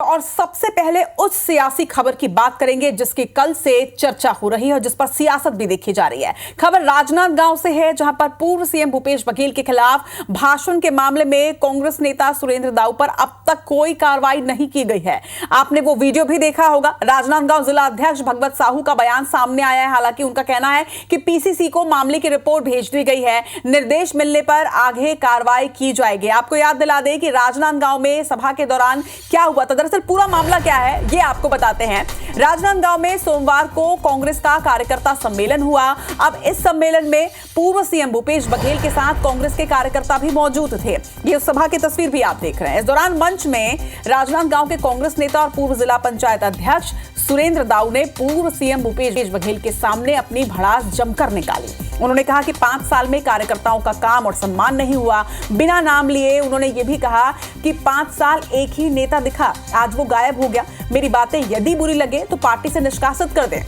और सबसे पहले उस सियासी खबर की बात करेंगे जिसकी कल से चर्चा हो रही है और जिस पर सियासत भी देखी जा रही है। खबर राजनांदगांव से है, जहां पर पूर्व सीएम भूपेश बघेल के खिलाफ भाषण के मामले में कांग्रेस नेता सुरेंद्र दाऊ पर अब तक कोई कार्रवाई नहीं की गई है। आपने वो वीडियो भी देखा होगा। राजनांदगांव जिला अध्यक्ष भगवत साहू का बयान सामने आया है। हालांकि उनका कहना है कि पीसीसी को मामले की रिपोर्ट भेज दी गई है, निर्देश मिलने पर आगे कार्रवाई की जाएगी। आपको याद दिला दें कि राजनांदगांव में सभा के दौरान क्या हुआ था। दरअसल पूरा मामला क्या है ये आपको बताते हैं। राजनांदगांव में सोमवार को कांग्रेस का कार्यकर्ता सम्मेलन हुआ। अब इस सम्मेलन में पूर्व सीएम भूपेश बघेल के साथ कांग्रेस के कार्यकर्ता भी मौजूद थे। ये उस सभा की तस्वीर भी आप देख रहे हैं। इस दौरान मंच में राजनांदगांव के कांग्रेस नेता और पूर्व जिला पंचायत अध्यक्ष सुरेंद्र दाऊ ने पूर्व सीएम भूपेश बघेल के सामने अपनी भड़ास जमकर निकाली। उन्होंने कहा कि 5 साल में कार्यकर्ताओं का काम और सम्मान नहीं हुआ। बिना नाम लिए उन्होंने ये भी कहा कि 5 साल एक ही नेता दिखा, आज वो गायब हो गया। मेरी बातें यदि बुरी लगे तो पार्टी से निष्कासित कर दें।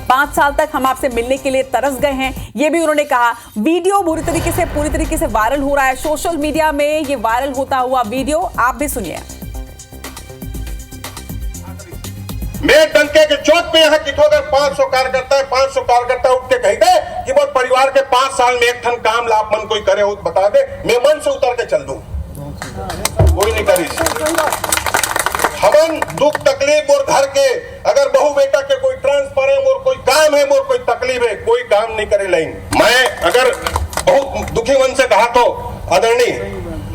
5 साल तक हम आपसे मिलने के लिए तरस गए हैं, ये भी उन्होंने कहा। वीडियो पूरी तरीके से वायरल हो रहा है सोशल मीडिया में। ये वायरल होता हुआ वीडियो आप भी सुनिए। मैं डंके के चौक पे यहाँ किथो अगर 500 कार्यकर्ता है, 500 कार्यकर्ता उठ के कह दे कि वो परिवार के 5 साल में एक ठन काम लाभ मन कोई करे हो तो बता दे, मैं मन से उतर के चल दूं। कोई नहीं करी। हमन दुख तकलीफ और घर के अगर बहू बेटा के कोई ट्रांसफर है, मोर कोई काम है, मोर कोई तकलीफ है, कोई काम नहीं करे लाइन। मैं अगर बहुत दुखी मन से कहा तो आदरणीय,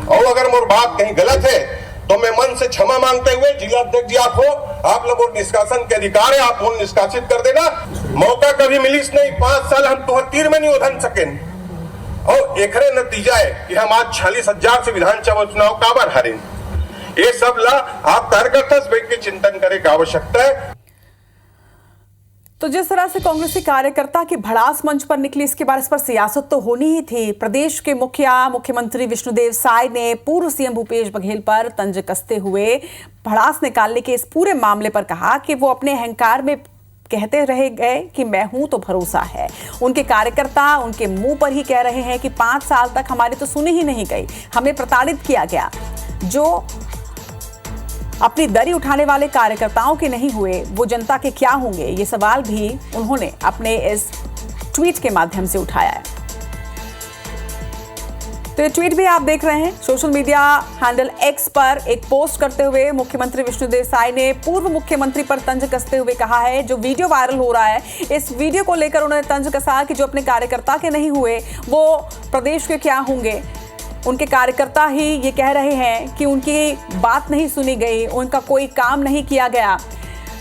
और अगर मोर बात कहीं गलत है तो मैं मन से क्षमा मांगते हुए, जिला अध्यक्ष जी आप हो, आप लोगों निष्कासन के अधिकार है, आप उन निष्कासित कर देना। मौका कभी मिलिस नहीं, 5 साल हम तुहर तीर में नहीं उधन सके। और एकरे नतीजा है कि हम आज 46,000 से विधानसभा चुनाव काबर हारे। ये सब ला आप कार्यकर्ता से बैठ के चिंतन करे की आवश्यकता है। तो जिस तरह से कांग्रेस के कार्यकर्ता की भड़ास मंच पर निकली, इसके बाद इस पर सियासत तो होनी ही थी। प्रदेश के मुख्यमंत्री विष्णुदेव साय ने पूर्व सीएम भूपेश बघेल पर तंज कसते हुए भड़ास निकालने के इस पूरे मामले पर कहा कि वो अपने अहंकार में कहते रह गए कि मैं हूं तो भरोसा है। उनके कार्यकर्ता उनके मुंह पर ही कह रहे हैं कि 5 साल तक हमारी तो सुनी ही नहीं गई, हमें प्रताड़ित किया गया। जो अपनी दरी उठाने वाले कार्यकर्ताओं के नहीं हुए, वो जनता के क्या होंगे? ये सवाल भी उन्होंने अपने इस ट्वीट के माध्यम से उठाया है। तो ये ट्वीट भी आप देख रहे हैं। सोशल मीडिया हैंडल एक्स पर एक पोस्ट करते हुए मुख्यमंत्री विष्णुदेव साय ने पूर्व मुख्यमंत्री पर तंज कसते हुए कहा है, जो वीडियो वायरल हो रहा है, इस वीडियो को लेकर उन्होंने तंज कसा कि जो अपने कार्यकर्ता के नहीं हुए वो प्रदेश के क्या होंगे। उनके कार्यकर्ता ही ये कह रहे हैं कि उनकी बात नहीं सुनी गई, उनका कोई काम नहीं किया गया।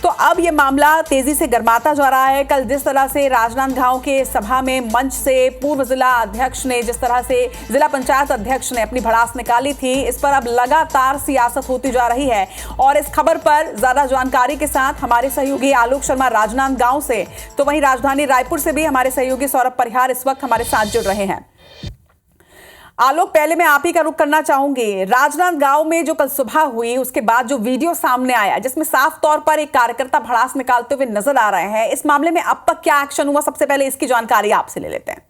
तो अब ये मामला तेजी से गर्माता जा रहा है। कल जिस तरह से राजनांदगांव के सभा में मंच से पूर्व जिला अध्यक्ष ने, जिस तरह से जिला पंचायत अध्यक्ष ने अपनी भड़ास निकाली थी, इस पर अब लगातार सियासत होती जा रही है। और इस खबर पर ज्यादा जानकारी के साथ हमारे सहयोगी आलोक शर्मा राजनांदगांव से, तो वहीं राजधानी रायपुर से भी हमारे सहयोगी सौरभ परिहार इस वक्त हमारे साथ जुड़ रहे हैं। आलोक, पहले मैं आप ही का रुख करना चाहूंगी। राजनांदगांव में जो कल सुबह हुई, उसके बाद जो वीडियो सामने आया जिसमें साफ तौर पर एक कार्यकर्ता भड़ास निकालते हुए नजर आ रहे हैं, इस मामले में अब तक क्या एक्शन हुआ? सबसे पहले इसकी जानकारी आपसे ले लेते हैं।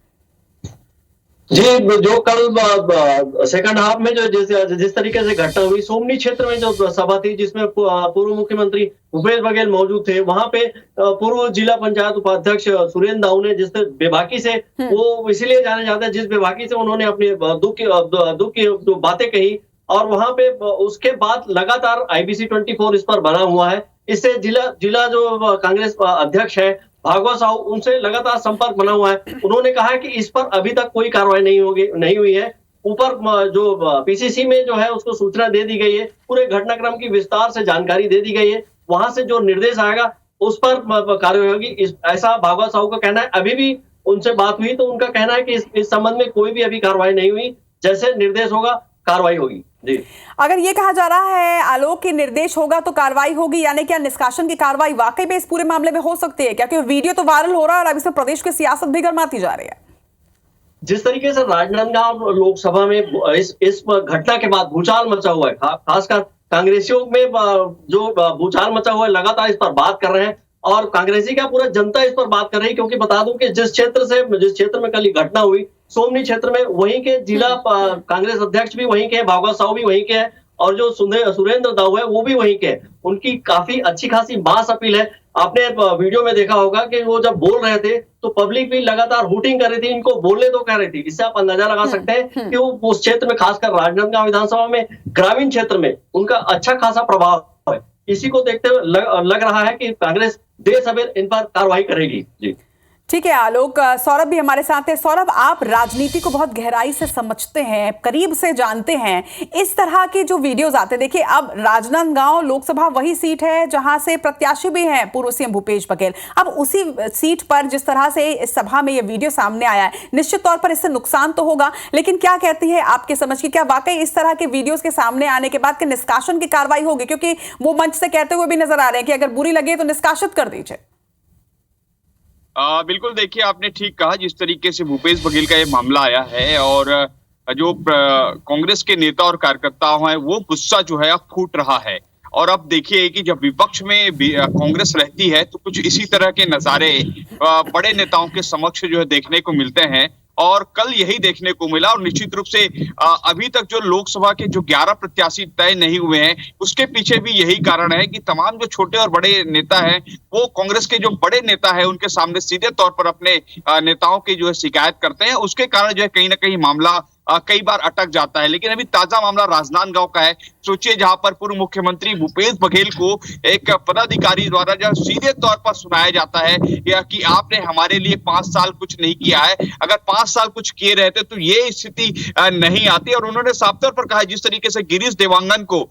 जी, जो कल सेकंड हाफ में जो जिस तरीके से घटना हुई, सोमनी क्षेत्र में जो सभा थी जिसमें पूर्व मुख्यमंत्री भूपेश बघेल मौजूद थे, वहां पे पूर्व जिला पंचायत उपाध्यक्ष सुरेंद्र दाऊ ने जिस बेबाकी से, वो इसीलिए जाने जाते हैं जिस बेबाकी से उन्होंने अपने दुख की बातें कही, और वहां पे उसके बाद लगातार IBC 24 इस पर बना हुआ है। इससे जिला जो कांग्रेस अध्यक्ष है भागवत साहू, उनसे लगातार संपर्क बना हुआ है। उन्होंने कहा है कि इस पर अभी तक कोई कार्रवाई नहीं हुई है। ऊपर जो पीसीसी में जो है उसको सूचना दे दी गई है, पूरे घटनाक्रम की विस्तार से जानकारी दे दी गई है। वहां से जो निर्देश आएगा उस पर कार्रवाई होगी, ऐसा भागवत साहू का कहना है। अभी भी उनसे बात हुई तो उनका कहना है कि इस संबंध में कोई भी अभी कार्रवाई नहीं हुई, जैसे निर्देश होगा कार्रवाई होगी। जी, अगर ये कहा जा रहा है आलोक की निर्देश होगा तो कार्रवाई होगी, यानी क्या निष्कासन की कार्रवाई वाकई में इस पूरे मामले में हो सकती है? क्योंकि वीडियो तो वायरल हो रहा है और अब इसमें प्रदेश की सियासत भी गर्माती जा रही है। जिस तरीके से राजनांदगांव लोकसभा में इस घटना के बाद भूचाल मचा हुआ है, खासकर कांग्रेसियों में जो भूचाल मचा हुआ है, लगातार इस पर बात कर रहे हैं। और कांग्रेसी का पूरा जनता इस पर बात कर रही है, क्योंकि बता दूं कि जिस क्षेत्र में कल घटना हुई, सोमनी क्षेत्र में, वहीं के जिला कांग्रेस अध्यक्ष भी वहीं के हैं, भागवत साहू भी वहीं के हैं, और जो सुरेंद्र दाऊ है वो भी वहीं के, उनकी काफी अच्छी खासी मास अपील है। आपने वीडियो में देखा होगा कि वो जब बोल रहे थे तो पब्लिक भी लगातार हूटिंग कर रही थी, इनको बोलने दो कह रही थी। इससे आप अंदाजा लगा सकते हैं कि वो उस क्षेत्र में, खासकर राजनांदगांव विधानसभा में, ग्रामीण क्षेत्र में उनका अच्छा खासा प्रभाव है। इसी को देखते हुए लग रहा है कि कांग्रेस देर सवेर इन पर कार्रवाई करेगी। जी ठीक है आलोक। सौरभ भी हमारे साथ है। सौरभ, आप राजनीति को बहुत गहराई से समझते हैं, करीब से जानते हैं। इस तरह के जो वीडियोस आते हैं, देखिए अब राजनांदगांव लोकसभा वही सीट है जहां से प्रत्याशी भी हैं पूर्व सीएम भूपेश बघेल। अब उसी सीट पर जिस तरह से इस सभा में ये वीडियो सामने आया है, निश्चित तौर पर इससे नुकसान तो होगा, लेकिन क्या कहती है आपके समझ की, क्या वाकई इस तरह के वीडियोस के सामने आने के बाद निष्कासन की कार्रवाई होगी? क्योंकि वो मंच से कहते हुए भी नजर आ रहे हैं कि अगर बुरी लगे तो निष्कासित कर दीजिए। बिल्कुल, देखिए आपने ठीक कहा। जिस तरीके से भूपेश बघेल का ये मामला आया है और जो कांग्रेस के नेता और कार्यकर्ताओं हैं वो गुस्सा जो है अब फूट रहा है। और अब देखिए कि जब विपक्ष में कांग्रेस रहती है तो कुछ इसी तरह के नजारे बड़े नेताओं के समक्ष जो है देखने को मिलते हैं, और कल यही देखने को मिला। और निश्चित रूप से अभी तक जो लोकसभा के जो 11 प्रत्याशी तय नहीं हुए हैं उसके पीछे भी यही कारण है कि तमाम जो छोटे और बड़े नेता हैं वो कांग्रेस के जो बड़े नेता हैं उनके सामने सीधे तौर पर अपने नेताओं की जो है शिकायत करते हैं। उसके कारण जो है कहीं ना कहीं मामला कई बार अटक जाता है। लेकिन अभी ताजा मामला राजनांदगांव का है। सोचिए, जहां पर पूर्व मुख्यमंत्री भूपेश बघेल को एक पदाधिकारी द्वारा जो सीधे तौर पर सुनाया जाता है कि आपने हमारे लिए 5 साल कुछ नहीं किया है, अगर 5 साल कुछ किए रहते तो ये स्थिति नहीं आती। और उन्होंने साफ तौर पर कहा, जिस तरीके से गिरीश देवांगन को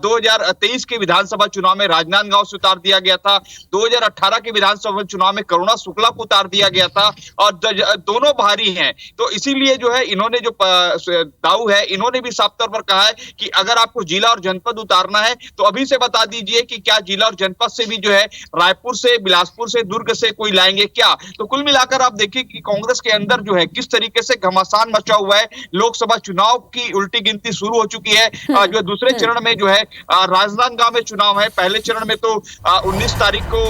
2023 के विधानसभा चुनाव में राजनांदगांव से उतार दिया गया था, 2018 के विधानसभा चुनाव में करुणा शुक्ला को उतार दिया गया था, और दोनों भारी हैं। तो इसीलिए जो है इन्होंने जो दाऊ है, इन्होंने भी साफ तौर पर कहा है कि अगर आपको जिला और जनपद उतारना है तो अभी से बता दीजिए कि क्या जिला और जनपद से भी जो है रायपुर से, बिलासपुर से, दुर्ग से कोई लाएंगे क्या। तो कुल मिलाकर आप देखिए कि कांग्रेस के अंदर जो है किस तरीके से घमासान मचा हुआ है। लोकसभा चुनाव की उल्टी गिनती शुरू हो चुकी है। जो दूसरे चरण में जो है राजनांदगांव में चुनाव है। पहले चरण में तो 19 तारीख को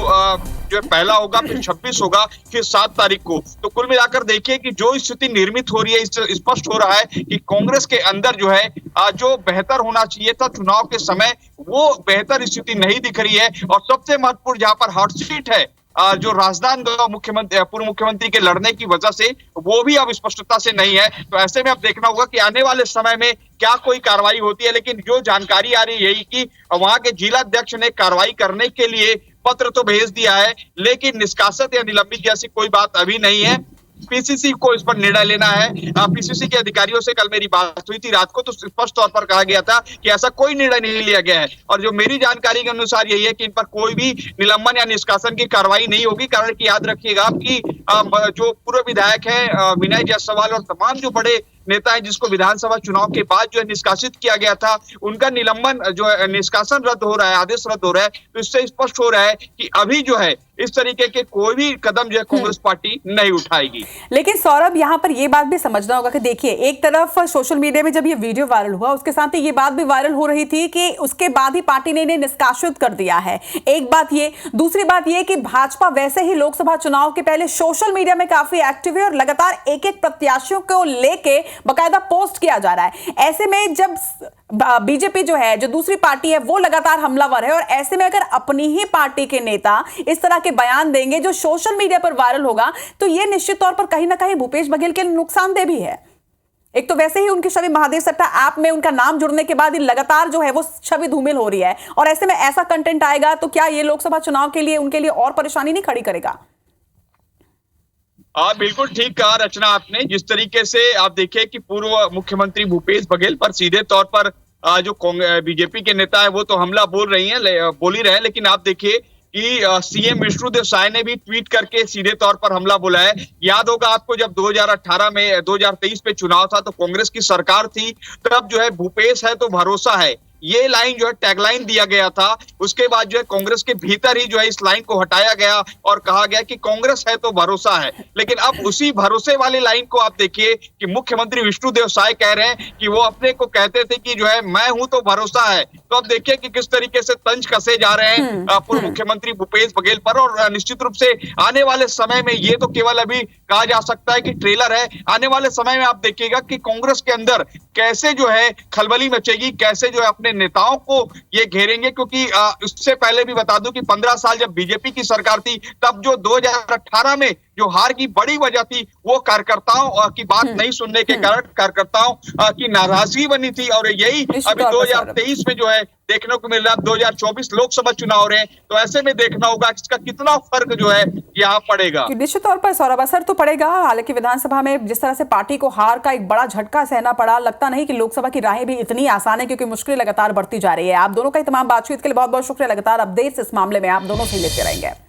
जो पहला होगा, फिर 26 होगा, फिर 7 तारीख को। तो कुल मिलाकर देखिए कि जो स्थिति निर्मित हो रही है, इससे स्पष्ट हो रहा है कि कांग्रेस के अंदर जो है जो बेहतर होना चाहिए था चुनाव के समय, वो बेहतर स्थिति नहीं दिख रही है। और सबसे महत्वपूर्ण जहां पर हॉट सीट है जो राजनांदगांव पूर्व मुख्यमंत्री के लड़ने की वजह से, वो भी अब स्पष्टता से नहीं है। तो ऐसे में अब देखना होगा कि आने वाले समय में क्या कोई कार्रवाई होती है। लेकिन जो जानकारी आ रही है यही कि वहां के जिलाध्यक्ष ने कार्रवाई करने के लिए पत्र तो भेज दिया है, लेकिन निष्कासित या निलंबित जैसी कोई बात अभी नहीं है। पीसीसी को इस पर निर्णय लेना है। पीसीसी के अधिकारियों से कल मेरी बात हुई थी रात को, तो स्पष्ट तौर पर कहा गया था कि ऐसा कोई निर्णय नहीं लिया गया है। और जो मेरी जानकारी के अनुसार यही है कि इन पर कोई भी निलंबन या निष्कासन की कार्रवाई नहीं होगी। कारण कि याद रखिएगा कि जो पूर्व विधायक है विनय जायसवाल और तमाम जो बड़े नेता है जिसको विधानसभा चुनाव के बाद जो है निष्कासित किया गया था, उनका निलंबन जो है निष्कासन रद्द हो रहा है, आदेश रद्द हो रहा है। तो इससे स्पष्ट हो रहा है कि अभी जो है इस तरीके के कोई भी कदम जो है कांग्रेस पार्टी नहीं उठाएगी। लेकिन सौरभ, यहाँ पर यह बात भी समझना होगा कि देखिए, एक तरफ सोशल मीडिया में जब ये वीडियो वायरल हुआ, उसके साथ ही ये बात भी वायरल हो रही थी कि उसके बाद ही पार्टी ने इन्हें निष्कासित कर दिया है। एक बात ये, दूसरी बात ये कि भाजपा वैसे ही लोकसभा चुनाव के पहले सोशल मीडिया में काफी एक्टिव है और लगातार एक एक प्रत्याशियों को लेके बकायदा पोस्ट किया जा रहा है। ऐसे में जब बीजेपी जो है, जो दूसरी पार्टी है, वो लगातार हमलावर है, और ऐसे में अगर अपनी ही पार्टी के नेता इस तरह के बयान देंगे जो सोशल मीडिया पर वायरल होगा, तो ये निश्चित तौर पर कहीं ना कहीं भूपेश बघेल के लिए नुकसानदेह भी है। एक तो वैसे ही उनकी छवि महादेव सट्टा ऐप में उनका नाम जुड़ने के बाद लगातार जो है वो छवि धूमिल हो रही है, और ऐसे में ऐसा कंटेंट आएगा तो क्या ये लोकसभा चुनाव के लिए उनके लिए और परेशानी नहीं खड़ी करेगा? बिल्कुल ठीक कहा रचना आपने। जिस तरीके से आप देखिए कि पूर्व मुख्यमंत्री भूपेश बघेल पर सीधे तौर पर जो बीजेपी के नेता है वो तो हमला बोल ही रहे हैं, लेकिन आप देखिए कि सीएम विष्णुदेव साय ने भी ट्वीट करके सीधे तौर पर हमला बोला है। याद होगा आपको, जब 2023 में चुनाव था तो कांग्रेस की सरकार थी, तब जो है भूपेश है तो भरोसा है, ये लाइन जो है टैगलाइन दिया गया था। उसके बाद जो है कांग्रेस के भीतर ही जो है इस लाइन को हटाया गया और कहा गया कि कांग्रेस है तो भरोसा है। लेकिन अब उसी भरोसे वाले लाइन को आप देखिए कि मुख्यमंत्री विष्णुदेव साय कह रहे हैं कि वो अपने को कहते थे कि जो है मैं हूं तो भरोसा है। तो अब देखिए कि किस तरीके से तंज कसे जा रहे हैं पूर्व मुख्यमंत्री भूपेश बघेल पर। और निश्चित रूप से आने वाले समय में, ये तो केवल अभी कहा जा सकता है कि ट्रेलर है, आने वाले समय में आप देखिएगा कि कांग्रेस के अंदर कैसे जो है खलबली मचेगी, कैसे जो है अपने नेताओं को ये घेरेंगे, क्योंकि उससे पहले भी बता दूं कि 15 साल जब बीजेपी की सरकार थी, तब जो 2018 में जो हार की बड़ी वजह थी वो कार्यकर्ताओं की बात नहीं सुनने के कारण कार्यकर्ताओं की नाराजगी बनी थी। और यही अभी 2023 में जो है देखने को मिल रहा है। 2024 लोकसभा चुनाव हो रहे हैं, तो ऐसे में देखना होगा कि इसका कितना फर्क जो है यहाँ पड़ेगा। निश्चित तौर पर सौरभ असर तो पड़ेगा। हालांकि विधानसभा में जिस तरह से पार्टी को हार का एक बड़ा झटका सहना पड़ा, लगता नहीं कि लोकसभा की राहें भी इतनी आसान है, क्योंकि मुश्किलें लगातार बढ़ती जा रही है। आप दोनों का तमाम बातचीत के लिए बहुत बहुत शुक्रिया। लगातार अपडेट्स इस मामले में आप दोनों से लेते रहेंगे।